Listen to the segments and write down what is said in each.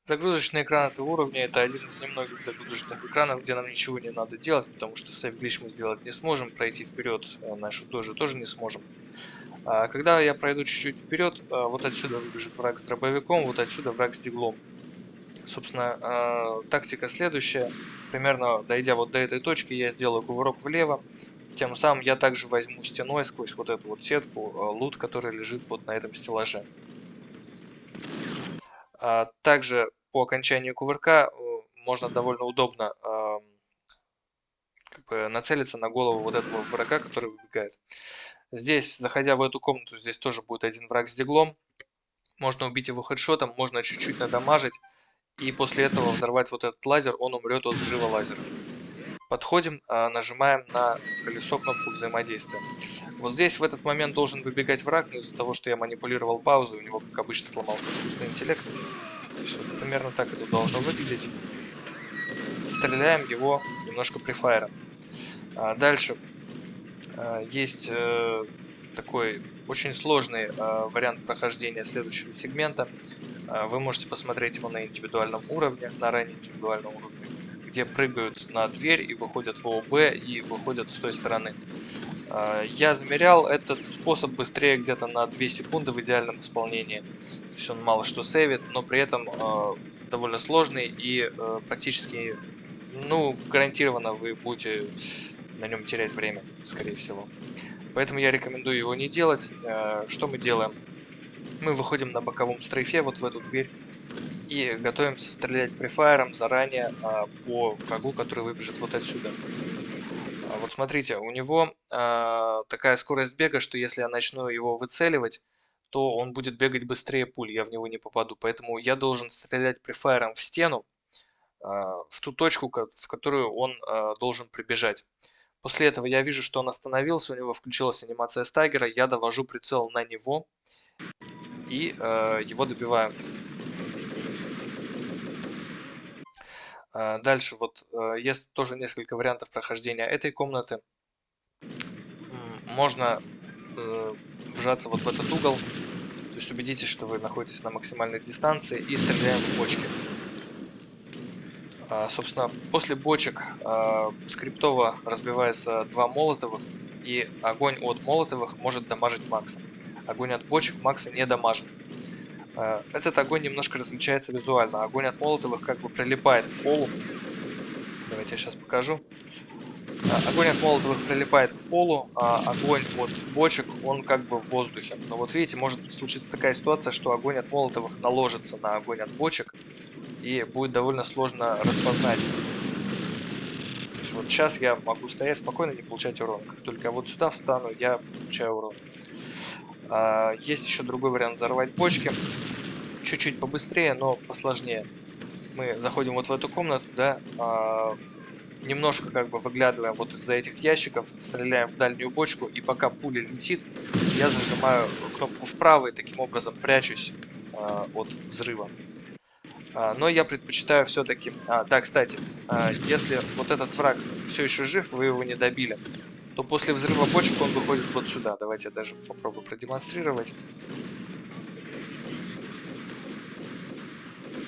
Загрузочный экран этого уровня — это один из немногих загрузочных экранов, где нам ничего не надо делать, потому что сейв глич мы сделать не сможем, пройти вперед нашу тоже не сможем. Когда я пройду чуть-чуть вперед, вот отсюда выбежит враг с дробовиком, вот отсюда враг с диглом. Собственно, тактика следующая. Примерно дойдя вот до этой точки, я сделаю кувырок влево. Тем самым я также возьму стеной сквозь вот эту вот сетку лут, который лежит вот на этом стеллаже. Также по окончании кувырка можно довольно удобно как бы нацелиться на голову вот этого врага, который выбегает. Здесь, заходя в эту комнату, здесь тоже будет один враг с диглом. Можно убить его хедшотом, можно чуть-чуть надамажить. И после этого взорвать вот этот лазер, он умрет от взрыва лазера. Подходим, нажимаем на колесо кнопку взаимодействия. Вот здесь в этот момент должен выбегать враг, но из-за того, что я манипулировал паузу, у него, как обычно, сломался искусственный интеллект. То есть вот примерно так это должно выглядеть. Стреляем его немножко префайром. Дальше есть такой очень сложный вариант прохождения следующего сегмента. Вы можете посмотреть его на индивидуальном уровне, на ранее индивидуальном уровне, где прыгают на дверь и выходят в ООБ и выходят с той стороны. Я замерял этот способ быстрее где-то на 2 секунды в идеальном исполнении. То есть он мало что сейвит, но при этом довольно сложный и практически, ну, гарантированно вы будете на нем терять время, скорее всего. Поэтому я рекомендую его не делать. Что мы делаем? Мы выходим на боковом стрейфе вот в эту дверь и готовимся стрелять префайром заранее по врагу, который выбежит вот отсюда. Вот смотрите, у него такая скорость бега, что если я начну его выцеливать, то он будет бегать быстрее пуль, я в него не попаду. Поэтому я должен стрелять префайром в стену, в ту точку, в которую он должен прибежать. После этого я вижу, что он остановился, у него включилась анимация стагера, я довожу прицел на него и его добиваю. Дальше вот есть тоже несколько вариантов прохождения этой комнаты. Можно вжаться вот в этот угол, то есть убедитесь, что вы находитесь на максимальной дистанции и стреляем в бочки. Собственно, после бочек скриптово разбивается 2 молотовых, и огонь от молотовых может дамажить Макса. Огонь от бочек Макса не дамажит. Этот огонь немножко различается визуально. Огонь от молотовых как бы прилипает к полу. Давайте я сейчас покажу. Огонь от молотовых прилипает к полу, а огонь от бочек, он как бы в воздухе. Но вот видите, может случиться такая ситуация, что огонь от молотовых наложится на огонь от бочек, и будет довольно сложно распознать. То есть вот сейчас я могу стоять спокойно, не получать урон. Как только я вот сюда встану, я получаю урон. Есть еще другой вариант взорвать бочки. Чуть-чуть побыстрее, но посложнее. Мы заходим вот в эту комнату, да, немножко как бы выглядываем вот из-за этих ящиков, стреляем в дальнюю бочку, и пока пуля летит, я зажимаю кнопку вправо и таким образом прячусь от взрыва. Но я предпочитаю все-таки... да, кстати, если вот этот враг все еще жив, вы его не добили, то после взрыва бочек он выходит вот сюда. Давайте я даже попробую продемонстрировать.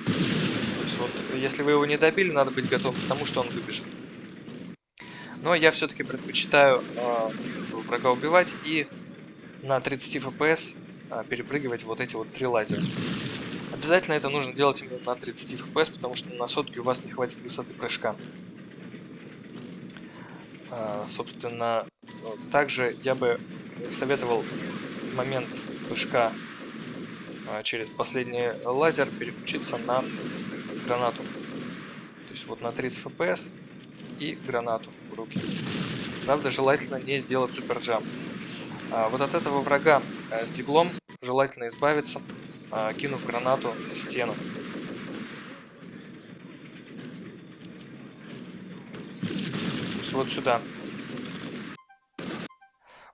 То есть вот, если вы его не добили, надо быть готовым к тому, что он выбежит. Но я все-таки предпочитаю врага убивать и на 30 FPS перепрыгивать вот эти вот 3 лазера. Обязательно это нужно делать именно на 30 FPS, потому что на сотке у вас не хватит высоты прыжка. Собственно, также я бы советовал в момент прыжка через последний лазер переключиться на гранату. То есть вот на 30 FPS и гранату в руки. Правда, желательно не сделать суперджамп. Вот от этого врага с диглом желательно избавиться, кинув гранату в стену. То есть вот сюда.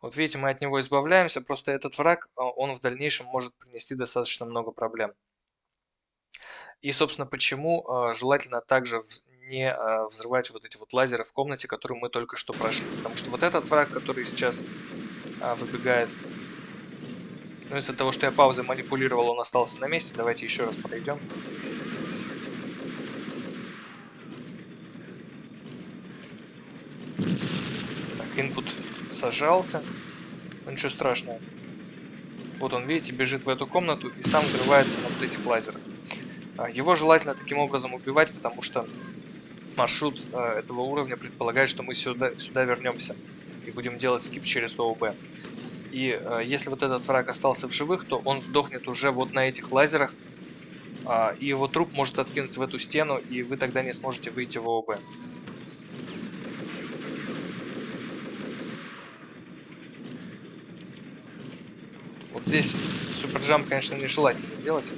Вот видите, мы от него избавляемся, просто этот враг, он в дальнейшем может принести достаточно много проблем. И, собственно, почему желательно также не взрывать вот эти вот лазеры в комнате, которую мы только что прошли. Потому что вот этот враг, который сейчас выбегает, ну, из-за того, что я паузой манипулировал, он остался на месте. Давайте еще раз пройдем. Инпут сожрался. Ну, ничего страшного. Вот он, видите, бежит в эту комнату и сам взрывается на вот этих лазерах. Его желательно таким образом убивать, потому что маршрут этого уровня предполагает, что мы сюда вернемся и будем делать скип через ООБ. И если вот этот враг остался в живых, то он сдохнет уже вот на этих лазерах, и его труп может откинуть в эту стену, и вы тогда не сможете выйти в ООБ. Вот здесь суперджамп, конечно, нежелательно делать.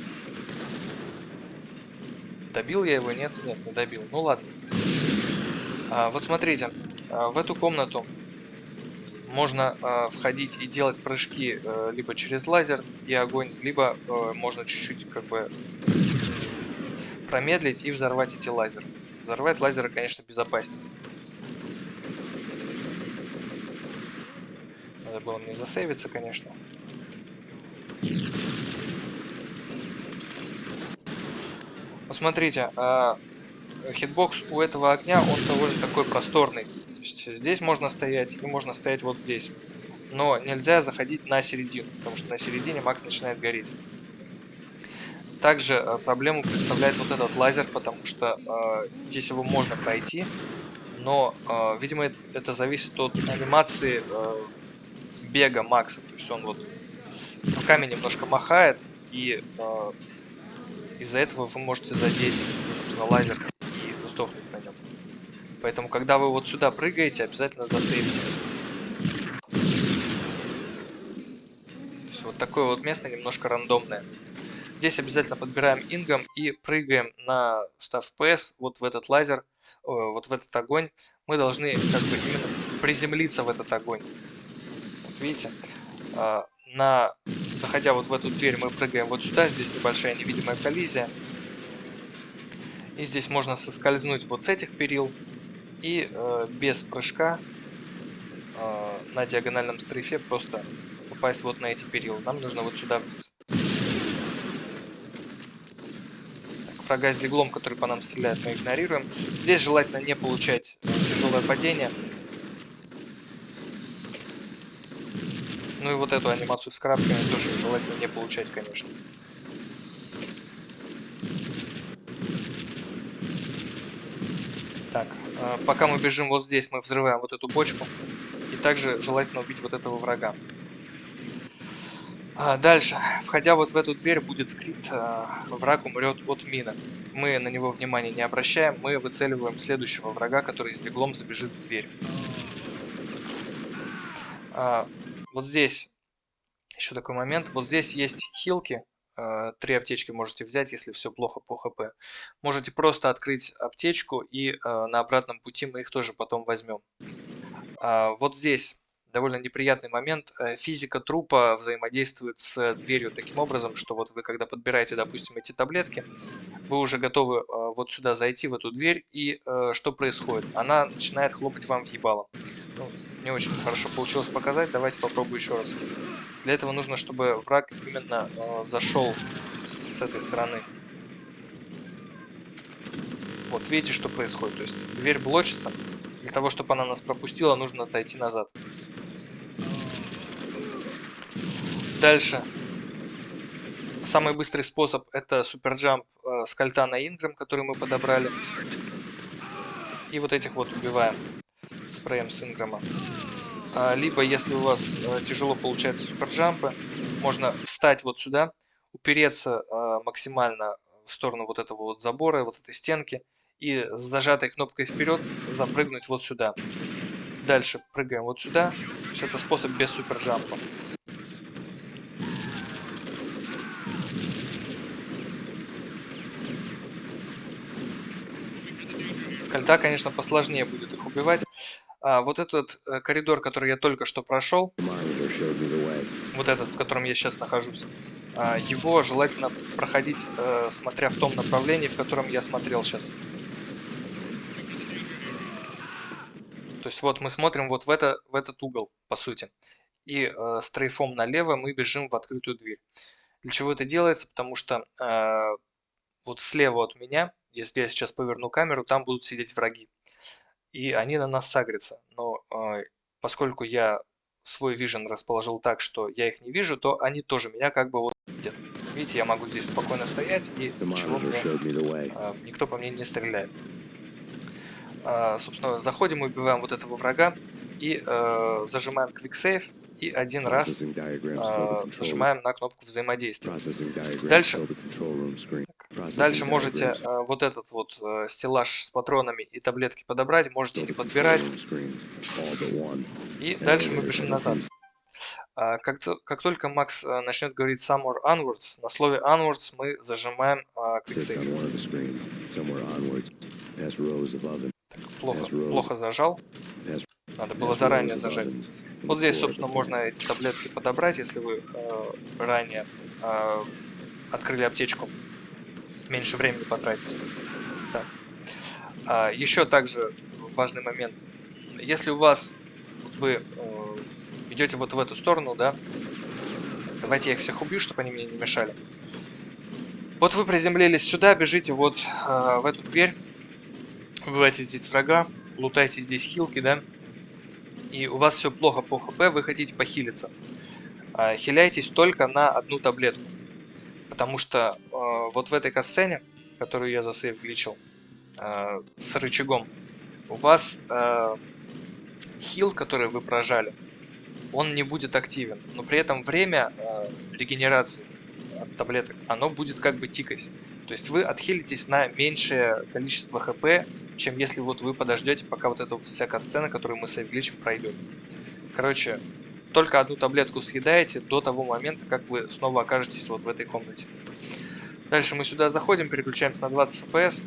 Добил я его? Нет, нет, не добил. Ну ладно. Вот смотрите, в эту комнату можно входить и делать прыжки либо через лазер и огонь, либо можно чуть-чуть как бы промедлить и взорвать эти лазеры. Взорвать лазеры, конечно, безопаснее. Надо было мне засейвиться, конечно. Посмотрите, хитбокс у этого огня, он довольно такой просторный. То есть здесь можно стоять и можно стоять вот здесь. Но нельзя заходить на середину, потому что на середине Макс начинает гореть. Также проблему представляет вот этот лазер, потому что здесь его можно пройти, но, видимо, это зависит от анимации бега Макса. То есть он вот руками немножко махает, и из-за этого вы можете задеть, собственно, лазер и сдохнуть на нем. Поэтому, когда вы вот сюда прыгаете, обязательно засейвитесь. То есть вот такое вот место немножко рандомное. Здесь обязательно подбираем ингом и прыгаем на 100 FPS, вот в этот лазер, вот в этот огонь. Мы должны как бы именно приземлиться в этот огонь. Вот видите, заходя вот в эту дверь, мы прыгаем вот сюда, здесь небольшая невидимая коллизия. И здесь можно соскользнуть вот с этих перил и без прыжка на диагональном стрейфе просто попасть вот на эти перила. Нам нужно вот сюда вниз. Врага с диглом, который по нам стреляет, мы игнорируем. Здесь желательно не получать тяжелое падение. Ну и вот эту анимацию с крабками тоже желательно не получать, конечно. Так, пока мы бежим вот здесь, мы взрываем вот эту бочку. И также желательно убить вот этого врага. Дальше, входя вот в эту дверь, будет скрипт «Враг умрет от мины». Мы на него внимания не обращаем, мы выцеливаем следующего врага, который с диглом забежит в дверь. Вот здесь еще такой момент. Вот здесь есть хилки. 3 аптечки можете взять, если все плохо по хп. Можете просто открыть аптечку, и на обратном пути мы их тоже потом возьмем. Вот здесь довольно неприятный момент. Физика трупа взаимодействует с дверью таким образом, что вот вы когда подбираете, допустим, эти таблетки, вы уже готовы вот сюда зайти, в эту дверь, и что происходит? Она начинает хлопать вам в ебало. Ну, не очень хорошо получилось показать, давайте попробую еще раз. Для этого нужно, чтобы враг именно зашел с этой стороны. Вот, видите, что происходит? То есть дверь блочится. Для того, чтобы она нас пропустила, нужно отойти назад. Дальше. Самый быстрый способ это суперджамп с кольта на инграм, который мы подобрали. И вот этих вот убиваем спреем с инграма. Либо, если у вас тяжело получается суперджампы, можно встать вот сюда, упереться максимально в сторону вот этого вот забора, вот этой стенки, и с зажатой кнопкой вперед запрыгнуть вот сюда. Дальше прыгаем вот сюда. То есть это способ без суперджампа. С кольта, конечно, посложнее будет их убивать. Вот этот коридор, который я только что прошел, вот этот, в котором я сейчас нахожусь, его желательно проходить, смотря в том направлении, в котором я смотрел сейчас. То есть вот мы смотрим вот в этот угол, по сути. И стрейфом налево мы бежим в открытую дверь. Для чего это делается? Потому что вот слева от меня, если я сейчас поверну камеру, там будут сидеть враги. И они на нас сагрятся. Но поскольку я свой вижен расположил так, что я их не вижу, то они тоже меня как бы вот видят. Видите, я могу здесь спокойно стоять, и ничего мне, никто по мне не стреляет. Собственно, заходим, убиваем вот этого врага и зажимаем Quick Save и один раз нажимаем на кнопку взаимодействия. Дальше можете вот этот вот стеллаж с патронами и таблетки подобрать, можете не подбирать. И дальше мы бежим назад. Как только Макс начнет говорить Somewhere Onwards, на слове Onwards мы зажимаем Quick Save. Плохо зажал. Надо было заранее зажать. Вот здесь, собственно, можно эти таблетки подобрать, если вы ранее открыли аптечку. Меньше времени потратите. Так. Еще также важный момент. Если у вас, вот вы идете вот в эту сторону, да, давайте я их всех убью, чтобы они мне не мешали. Вот вы приземлились сюда, бежите вот в эту дверь, убивайте здесь врага, лутайте здесь хилки, да, и у вас все плохо по хп, вы хотите похилиться. Хиляйтесь только на одну таблетку, потому что вот в этой катсцене, которую я засейв гличил, с рычагом, у вас хил, который вы прожали, он не будет активен, но при этом время регенерации от таблеток, оно будет как бы тикать. То есть вы отхилитесь на меньшее количество хп, чем если вот вы подождете, пока вот эта вот вся катсцена, которую мы сейвгличим, пройдет. Короче, только одну таблетку съедаете до того момента, как вы снова окажетесь вот в этой комнате. Дальше мы сюда заходим, переключаемся на 20 FPS.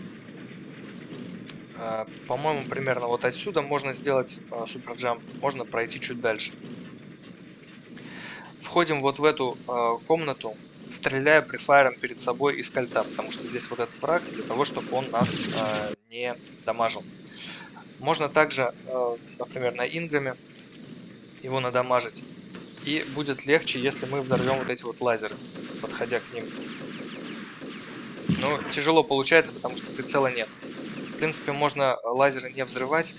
По-моему, примерно вот отсюда можно сделать суперджамп, можно пройти чуть дальше. Входим вот в эту комнату, стреляя префайром перед собой из кольта, потому что здесь вот этот враг, для того, чтобы он нас не дамажил. Можно также, например, на ингаме его надамажить. И будет легче, если мы взорвем вот эти вот лазеры, подходя к ним. Но тяжело получается, потому что прицела нет. В принципе, можно лазеры не взрывать,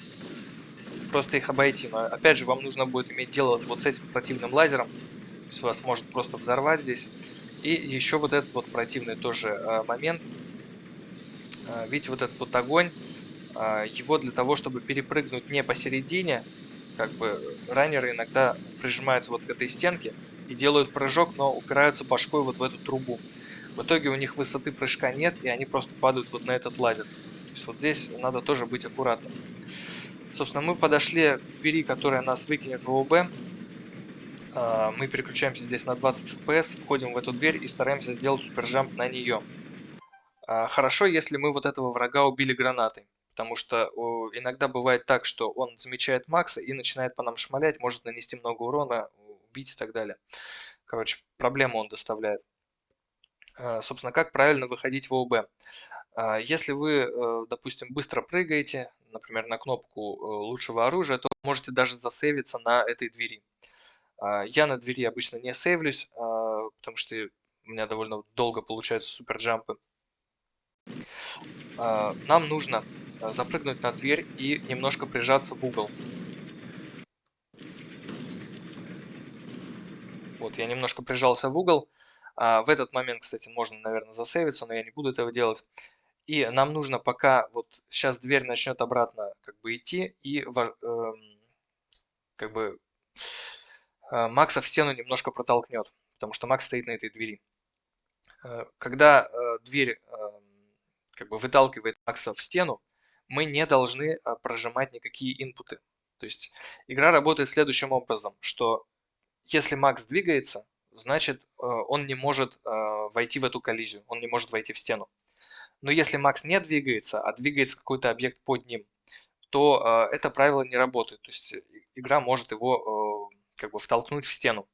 просто их обойти. Но опять же, вам нужно будет иметь дело вот с этим противным лазером. То есть вас может просто взорвать здесь. И еще вот этот вот противный тоже момент. Видите, вот этот вот огонь. Его для того, чтобы перепрыгнуть не посередине, как бы раннеры иногда прижимаются вот к этой стенке и делают прыжок, но упираются башкой вот в эту трубу. В итоге у них высоты прыжка нет, и они просто падают вот на этот лазер. То есть вот здесь надо тоже быть аккуратным. Собственно, мы подошли к двери, которая нас выкинет в ОБ. Мы переключаемся здесь на 20 FPS, входим в эту дверь и стараемся сделать супержамп на нее. Хорошо, если мы вот этого врага убили гранатой. Потому что иногда бывает так, что он замечает Макса и начинает по нам шмалять, может нанести много урона, убить и так далее. Короче, проблему он доставляет. Собственно, как правильно выходить в ОБ? Если вы, допустим, быстро прыгаете, например, на кнопку лучшего оружия, то можете даже засейвиться на этой двери. Я на двери обычно не сейвлюсь, потому что у меня довольно долго получаются суперджампы. Нам нужно запрыгнуть на дверь и немножко прижаться в угол. Вот, я немножко прижался в угол. В этот момент, кстати, можно, наверное, засейвиться, но я не буду этого делать. И нам нужно, пока вот сейчас дверь начнет обратно как бы идти, и как бы Макса в стену немножко протолкнет, потому что Макс стоит на этой двери. Когда дверь как бы выталкивает Макса в стену, мы не должны прожимать никакие инпуты. То есть игра работает следующим образом, что если Макс двигается, значит он не может войти в эту коллизию, он не может войти в стену. Но если Макс не двигается, а двигается какой-то объект под ним, то это правило не работает. То есть игра может его как бы втолкнуть в стену.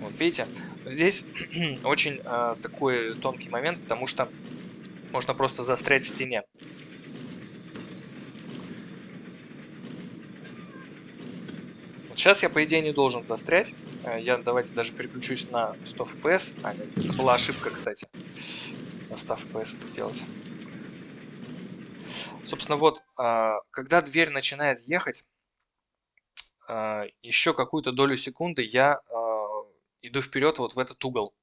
Вот видите, здесь очень такой тонкий момент, потому что можно просто застрять в стене. Вот сейчас я, по идее, не должен застрять. Я давайте даже переключусь на 100 FPS. Нет, это была ошибка, кстати. На 100 FPS это делать. Собственно, вот, когда дверь начинает ехать, еще какую-то долю секунды я иду вперед вот в этот угол.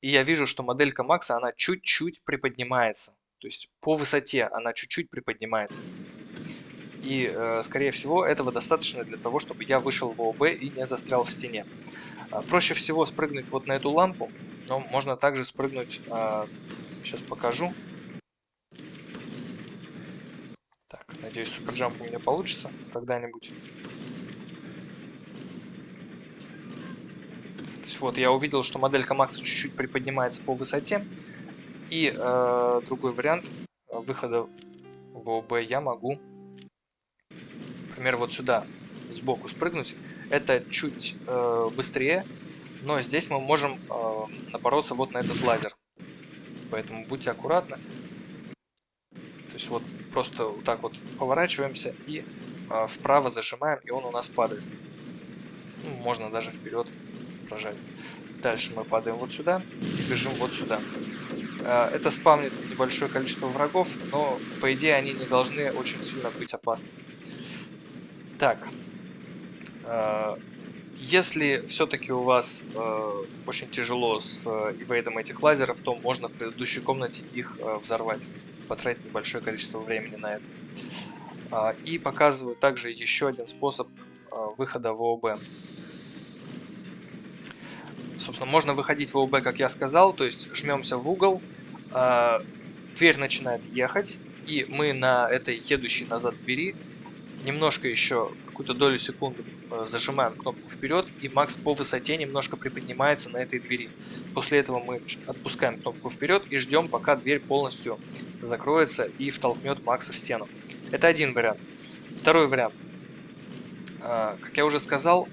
И я вижу, что моделька Макса, она чуть-чуть приподнимается. То есть по высоте она чуть-чуть приподнимается. И, скорее всего, этого достаточно для того, чтобы я вышел в ООБ и не застрял в стене. Проще всего спрыгнуть вот на эту лампу, но можно также спрыгнуть, сейчас покажу. Так, надеюсь, суперджамп у меня получится когда-нибудь. То есть вот я увидел, что моделька Макса чуть-чуть приподнимается по высоте. И другой вариант выхода в ООБ я могу, например, вот сюда сбоку спрыгнуть. Это чуть быстрее, но здесь мы можем напороться вот на этот лазер. Поэтому будьте аккуратны. То есть вот просто вот так вот поворачиваемся и вправо зажимаем, и он у нас падает. Ну, можно даже вперед прожать. Дальше мы падаем вот сюда и бежим вот сюда. Это спавнит небольшое количество врагов, но по идее они не должны очень сильно быть опасны. Так, если все-таки у вас очень тяжело с ивейдом этих лазеров, то можно в предыдущей комнате их взорвать, потратить небольшое количество времени на это. И показываю также еще один способ выхода в ООБ. Собственно, можно выходить в ООБ, как я сказал, то есть жмемся в угол, дверь начинает ехать, и мы на этой едущей назад двери немножко еще какую-то долю секунды зажимаем кнопку вперед, и Макс по высоте немножко приподнимается на этой двери. После этого мы отпускаем кнопку вперед и ждем, пока дверь полностью закроется и втолкнет Макса в стену. Это один вариант. Второй вариант. Как я уже сказал,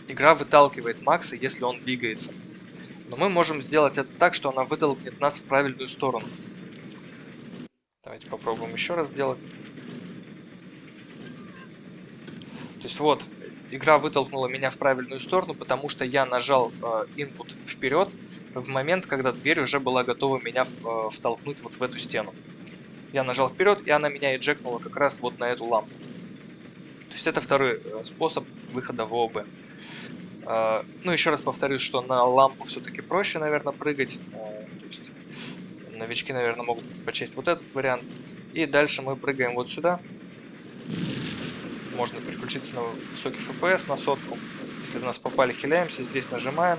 игра выталкивает Макса, если он двигается. Но мы можем сделать это так, что она вытолкнет нас в правильную сторону. Давайте попробуем еще раз сделать. То есть вот, игра вытолкнула меня в правильную сторону, потому что я нажал input вперед в момент, когда дверь уже была готова меня втолкнуть вот в эту стену. Я нажал вперед, и она меня эджекнула как раз вот на эту лампу. То есть это второй способ выхода в ООБ. Ну, еще раз повторюсь, что на лампу все-таки проще, наверное, прыгать. То есть новички, наверное, могут предпочесть вот этот вариант. И дальше мы прыгаем вот сюда. Можно переключиться на высокий FPS, на 100. Если в нас попали, хиляемся, здесь нажимаем.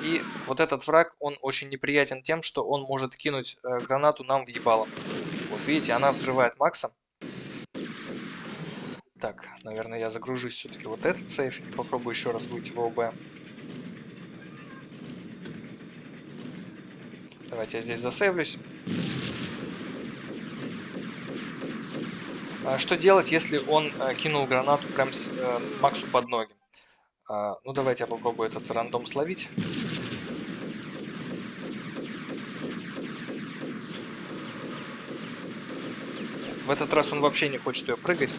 И вот этот враг, он очень неприятен тем, что он может кинуть гранату нам в ебало. Вот видите, она взрывает Макса. Так, наверное, я загружусь все-таки вот этот сейф и попробую еще раз выйти в ООБ. Давайте я здесь засейвлюсь. Что делать, если он кинул гранату прям Максу под ноги? Ну, давайте я попробую этот рандом словить. В этот раз он вообще не хочет ее прыгать,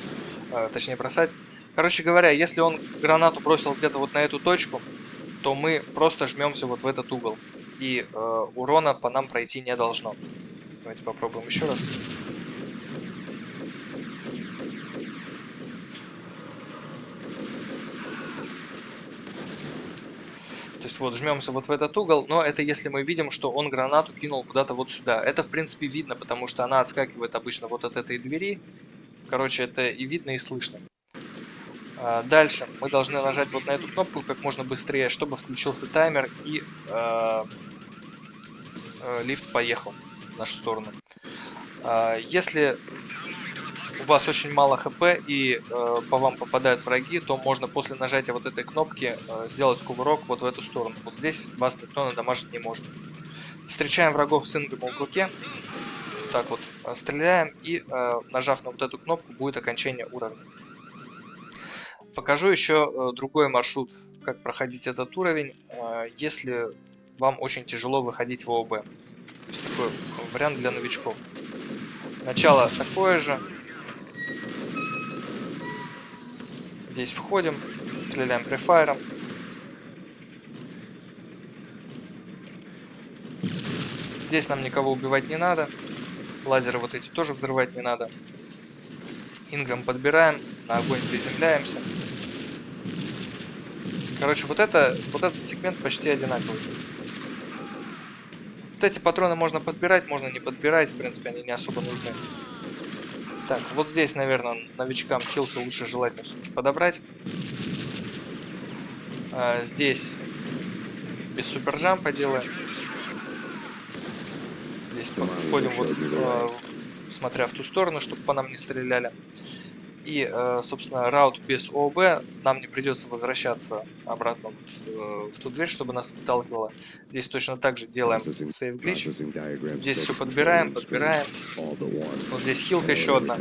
точнее бросать. Короче говоря, если он гранату бросил где-то вот на эту точку, то мы просто жмемся вот в этот угол. И урона по нам пройти не должно. Давайте попробуем еще раз. То есть вот жмемся вот в этот угол, но это если мы видим, что он гранату кинул куда-то вот сюда. Это в принципе видно, потому что она отскакивает обычно вот от этой двери. Короче, это и видно, и слышно. Дальше мы должны нажать вот на эту кнопку как можно быстрее, чтобы включился таймер и лифт поехал в нашу сторону. Если у вас очень мало хп и по вам попадают враги, то можно после нажатия вот этой кнопки сделать кувырок вот в эту сторону. Вот здесь вас никто надамажить не может. Встречаем врагов с ингом в руке. Так вот стреляем и нажав на вот эту кнопку будет окончание уровня. Покажу еще другой маршрут, как проходить этот уровень, если вам очень тяжело выходить в ООБ. То есть такой вариант для новичков. Начало такое же. Здесь входим, стреляем префайром. Здесь нам никого убивать не надо. Лазеры вот эти тоже взрывать не надо. Инграм подбираем, на огонь приземляемся. Короче, вот этот сегмент почти одинаковый. Вот эти патроны можно подбирать, можно не подбирать. В принципе, они не особо нужны. Так, вот здесь, наверное, новичкам хилку лучше желательно все-таки подобрать. Здесь без суперджампа делаем. Здесь входим вот, смотря в ту сторону, чтобы по нам не стреляли. И, собственно, раут без ООБ нам не придется возвращаться обратно вот, в ту дверь, чтобы нас выталкивало. Здесь точно так же делаем сейв глич. Здесь все подбираем. Вот здесь хилка еще одна.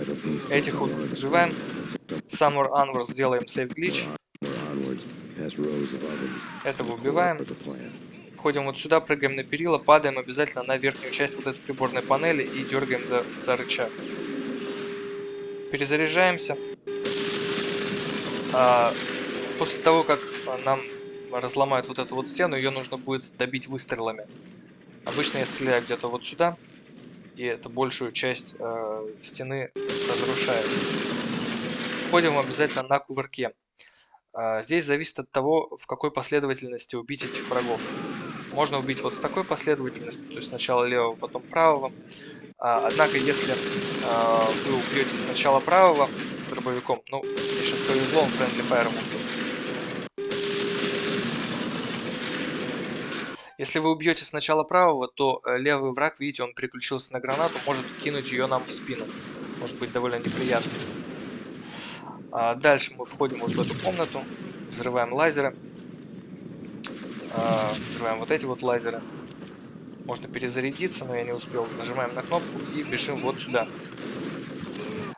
Этих вот убиваем. Summer Onwards делаем сейв глич. Этого убиваем. Входим вот сюда, прыгаем на перила, падаем обязательно на верхнюю часть вот этой приборной панели и дергаем за рычаг. Перезаряжаемся. После того, как нам разломают вот эту вот стену, ее нужно будет добить выстрелами. Обычно я стреляю где-то вот сюда, и это большую часть стены разрушает. Входим обязательно на кувырке. Здесь зависит от того, в какой последовательности убить этих врагов. Можно убить вот в такой последовательности, то есть сначала левого, потом правого. Однако, если вы убьете сначала правого с дробовиком, ну, мне сейчас повезло, он Friendly Fire убил. Если вы убьете сначала правого, то левый враг, видите, он переключился на гранату, может кинуть ее нам в спину. Может быть довольно неприятно. Дальше мы входим вот в эту комнату, взрываем лазеры. Взрываем вот эти вот лазеры. Можно перезарядиться, но я не успел. Нажимаем на кнопку и бежим вот сюда.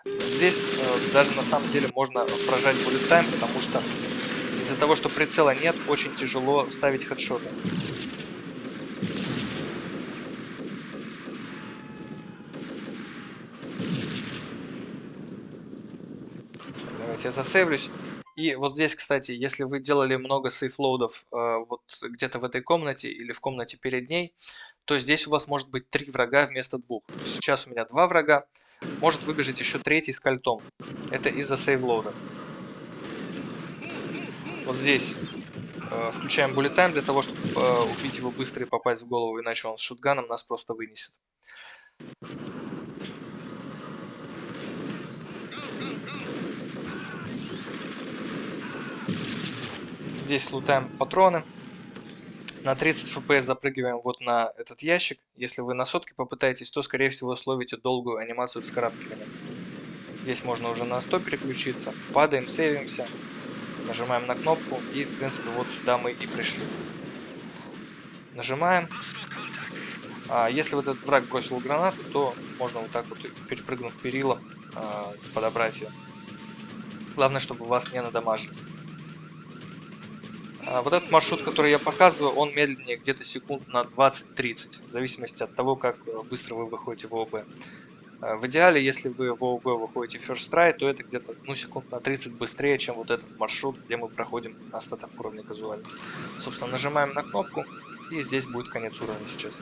Здесь даже на самом деле можно прожать bullet time, потому что из-за того, что прицела нет, очень тяжело ставить хедшоты. Давайте я засейвлюсь. И вот здесь, кстати, если вы делали много сейфлоудов вот где-то в этой комнате или в комнате перед ней, то здесь у вас может быть 3 врага вместо 2. Сейчас у меня 2 врага. Может выбежать еще третий с кольтом. Это из-за сейвлоуда. Вот здесь включаем bullet time для того, чтобы убить его быстро и попасть в голову, иначе он с шотганом нас просто вынесет. Здесь лутаем патроны. На 30 FPS запрыгиваем вот на этот ящик. Если вы на сотке попытаетесь, то скорее всего словите долгую анимацию вскарабкивания. Здесь можно уже на 100 переключиться. Падаем, сейвимся. Нажимаем на кнопку и, в принципе, вот сюда мы и пришли. Нажимаем. Если вот этот враг бросил гранату, то можно вот так вот, перепрыгнув перила, подобрать ее. Главное, чтобы вас не надамажили. Вот этот маршрут, который я показываю, он медленнее где-то секунд на 20-30, в зависимости от того, как быстро вы выходите в ООБ. В идеале, если вы в ООБ выходите First Try, то это где-то секунд на 30 быстрее, чем вот этот маршрут, где мы проходим остаток уровня казуально. Собственно, нажимаем на кнопку, и здесь будет конец уровня сейчас.